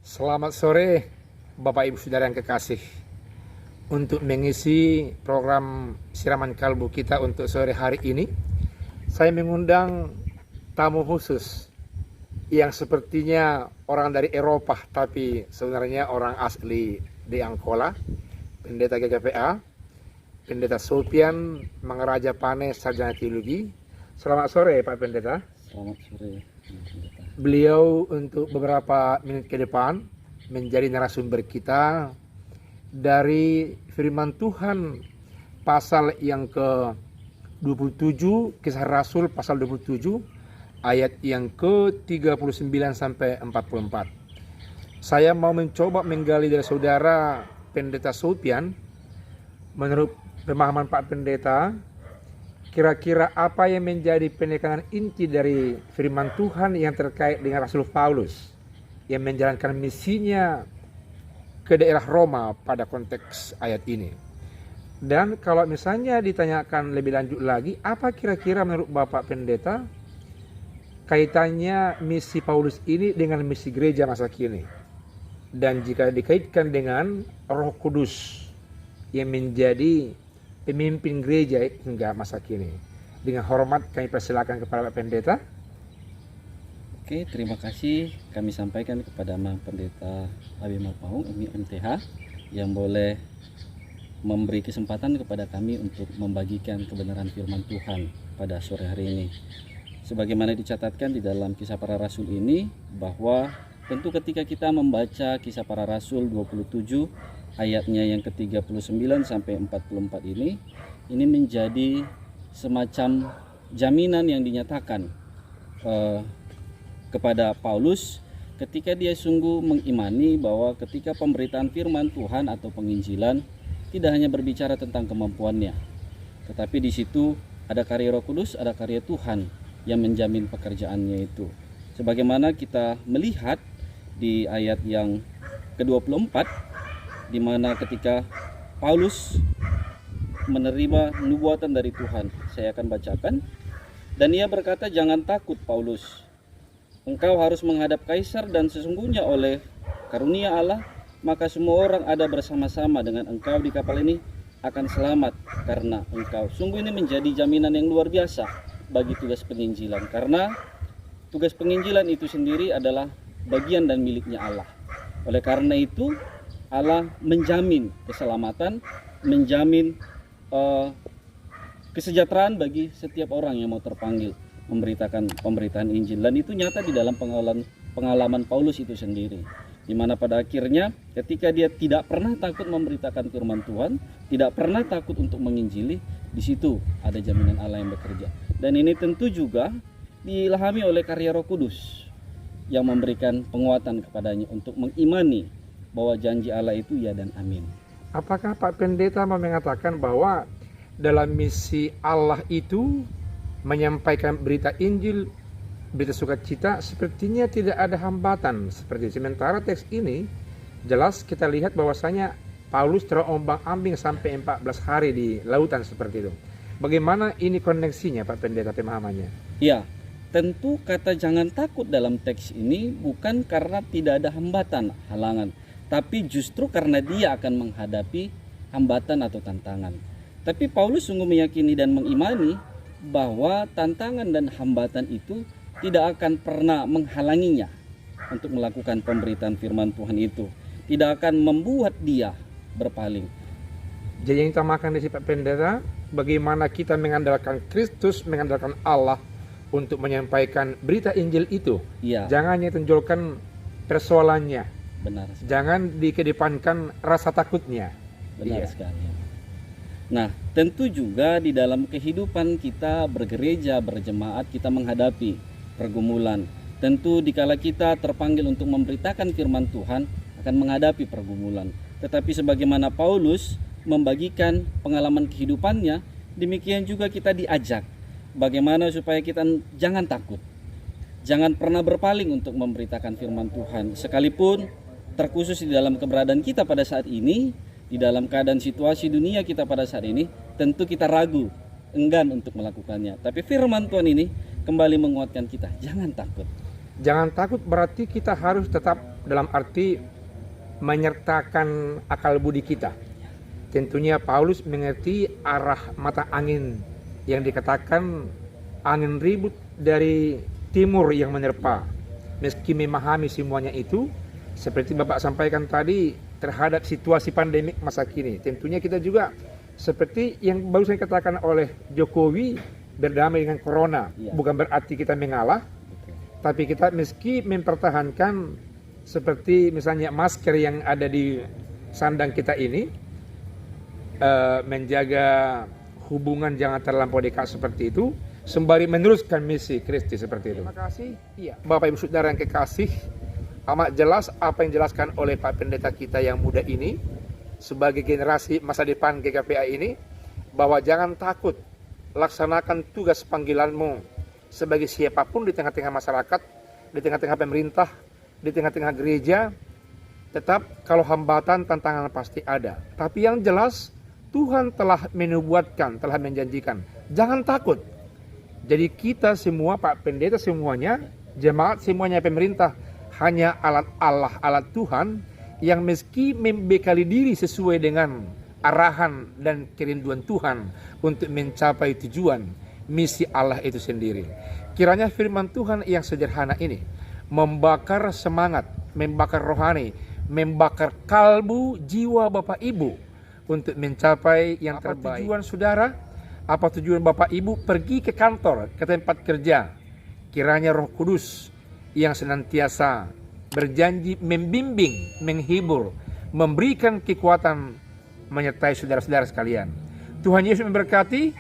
Selamat sore Bapak Ibu Saudara yang kekasih. Untuk mengisi program siraman kalbu kita untuk sore hari ini, saya mengundang tamu khusus yang sepertinya orang dari Eropa tapi sebenarnya orang asli di Angkola, Pendeta GKPA, Pendeta Sopian Mangaraja Pane, Sarjana Teologi. Selamat sore Pak Pendeta. Selamat sore, Pendeta. Beliau untuk beberapa menit ke depan menjadi narasumber kita dari firman Tuhan pasal yang ke-27, Kisah Rasul pasal 27 ayat yang ke-39 sampai 44. Saya mau mencoba menggali dari saudara Pendeta Sopian, menurut pemahaman Pak Pendeta, kira-kira apa yang menjadi penekanan inti dari firman Tuhan yang terkait dengan Rasul Paulus yang menjalankan misinya ke daerah Roma pada konteks ayat ini. Dan kalau misalnya ditanyakan lebih lanjut lagi, apa kira-kira menurut Bapak Pendeta kaitannya misi Paulus ini dengan misi gereja masa kini? Dan jika dikaitkan dengan Roh Kudus yang menjadi pemimpin gereja hingga masa kini. Dengan hormat kami persilakan kepada Pak Pendeta. Oke, terima kasih kami sampaikan kepada Pendeta Abimah Paung, MTH, yang boleh memberi kesempatan kepada kami untuk membagikan kebenaran firman Tuhan pada sore hari ini. Sebagaimana dicatatkan di dalam Kisah Para Rasul ini, bahwa tentu ketika kita membaca Kisah Para Rasul 27 ayatnya yang ke-39 sampai 44 ini menjadi semacam jaminan yang dinyatakan kepada Paulus ketika dia sungguh mengimani bahwa ketika pemberitaan firman Tuhan atau penginjilan tidak hanya berbicara tentang kemampuannya, tetapi di situ ada karya Roh Kudus, ada karya Tuhan yang menjamin pekerjaannya itu. Sebagaimana kita melihat di ayat yang ke-24, di mana ketika Paulus menerima nubuatan dari Tuhan, saya akan bacakan. Dan ia berkata, "Jangan takut Paulus, engkau harus menghadap kaisar, dan sesungguhnya oleh karunia Allah, maka semua orang ada bersama-sama dengan engkau di kapal ini akan selamat karena engkau." Sungguh ini menjadi jaminan yang luar biasa bagi tugas penginjilan, karena tugas penginjilan itu sendiri adalah bagian dan miliknya Allah. Oleh karena itu Allah menjamin keselamatan, menjamin kesejahteraan bagi setiap orang yang mau terpanggil memberitakan pemberitaan Injil. Dan itu nyata di dalam pengalaman Paulus itu sendiri, di mana pada akhirnya ketika dia tidak pernah takut memberitakan firman Tuhan, tidak pernah takut untuk menginjili, di situ ada jaminan Allah yang bekerja. Dan ini tentu juga diilhami oleh karya Roh Kudus yang memberikan penguatan kepadanya untuk mengimani bahwa janji Allah itu ya dan amin. Apakah Pak Pendeta mau mengatakan bahwa dalam misi Allah itu menyampaikan berita Injil, berita sukacita, sepertinya tidak ada hambatan seperti sementara teks ini jelas kita lihat bahwasanya Paulus terombang-ambing sampai 14 hari di lautan seperti itu. Bagaimana ini koneksinya Pak Pendeta pemahamannya? Ya, tentu kata jangan takut dalam teks ini bukan karena tidak ada hambatan, halangan, tapi justru karena dia akan menghadapi hambatan atau tantangan. Tapi Paulus sungguh meyakini dan mengimani bahwa tantangan dan hambatan itu tidak akan pernah menghalanginya untuk melakukan pemberitaan firman Tuhan itu. Tidak akan membuat dia berpaling. Jadi yang ditamakan di Pak Pendeta, bagaimana kita mengandalkan Kristus, mengandalkan Allah untuk menyampaikan berita Injil itu. Ya. Jangan ditonjolkan persoalannya. Benar sekali. Jangan dikedepankan rasa takutnya. Benar sekali. Nah, tentu juga di dalam kehidupan kita bergereja, berjemaat, kita menghadapi pergumulan. Tentu dikala kita terpanggil untuk memberitakan firman Tuhan, akan menghadapi pergumulan. Tetapi sebagaimana Paulus membagikan pengalaman kehidupannya, demikian juga kita diajak bagaimana supaya kita jangan takut. Jangan pernah berpaling untuk memberitakan firman Tuhan. Sekalipun terkhusus di dalam keberadaan kita pada saat ini, di dalam keadaan situasi dunia kita pada saat ini, tentu kita ragu, enggan untuk melakukannya. Tapi firman Tuhan ini kembali menguatkan kita, jangan takut. Jangan takut berarti kita harus tetap dalam arti menyertakan akal budi kita. Tentunya Paulus mengerti arah mata angin yang dikatakan angin ribut dari timur yang menerpa. Meski memahami semuanya itu, seperti Bapak sampaikan tadi, terhadap situasi pandemik masa kini, tentunya kita juga seperti yang baru saya katakan oleh Jokowi, berdamai dengan corona. Bukan berarti kita mengalah, tapi kita meski mempertahankan seperti misalnya masker yang ada di sandang kita ini, menjaga hubungan jangan terlampau dekat seperti itu, sembari meneruskan misi Kristi seperti itu. Terima kasih. Iya, Bapak Ibu Saudara yang kekasih, amat jelas apa yang dijelaskan oleh Pak Pendeta kita yang muda ini sebagai generasi masa depan GKPA ini, bahwa jangan takut, laksanakan tugas panggilanmu sebagai siapapun di tengah-tengah masyarakat, di tengah-tengah pemerintah, di tengah-tengah gereja. Tetap kalau hambatan, tantangan pasti ada, tapi yang jelas Tuhan telah menubuatkan, telah menjanjikan, jangan takut. Jadi kita semua, Pak Pendeta semuanya, jemaat semuanya, pemerintah, hanya alat Allah, alat Tuhan yang meski membekali diri sesuai dengan arahan dan kerinduan Tuhan untuk mencapai tujuan misi Allah itu sendiri. Kiranya firman Tuhan yang sederhana ini membakar semangat, membakar rohani, membakar kalbu jiwa Bapak Ibu untuk mencapai yang terbaik. Tujuan saudara, apa tujuan Bapak Ibu pergi ke kantor, ke tempat kerja? Kiranya Roh Kudus yang senantiasa berjanji membimbing, menghibur, memberikan kekuatan menyertai saudara-saudara sekalian. Tuhan Yesus memberkati.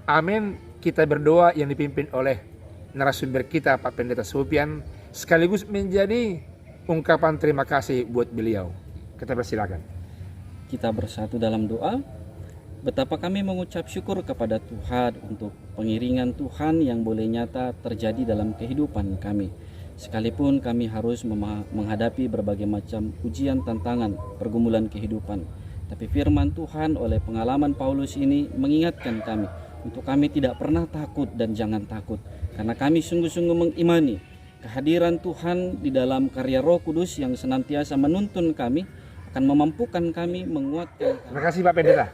Amin. Kita berdoa yang dipimpin oleh narasumber kita Pak Pendeta Sopian, sekaligus menjadi ungkapan terima kasih buat beliau. Kita persilakan. Kita bersatu dalam doa. Betapa kami mengucap syukur kepada Tuhan untuk pengiringan Tuhan yang boleh nyata terjadi dalam kehidupan kami. Sekalipun kami harus menghadapi berbagai macam ujian, tantangan, pergumulan kehidupan. Tapi firman Tuhan oleh pengalaman Paulus ini mengingatkan kami untuk kami tidak pernah takut dan jangan takut. Karena kami sungguh-sungguh mengimani kehadiran Tuhan di dalam karya Roh Kudus yang senantiasa menuntun kami, akan memampukan kami, menguatkan kami. Terima kasih Pak Pendeta.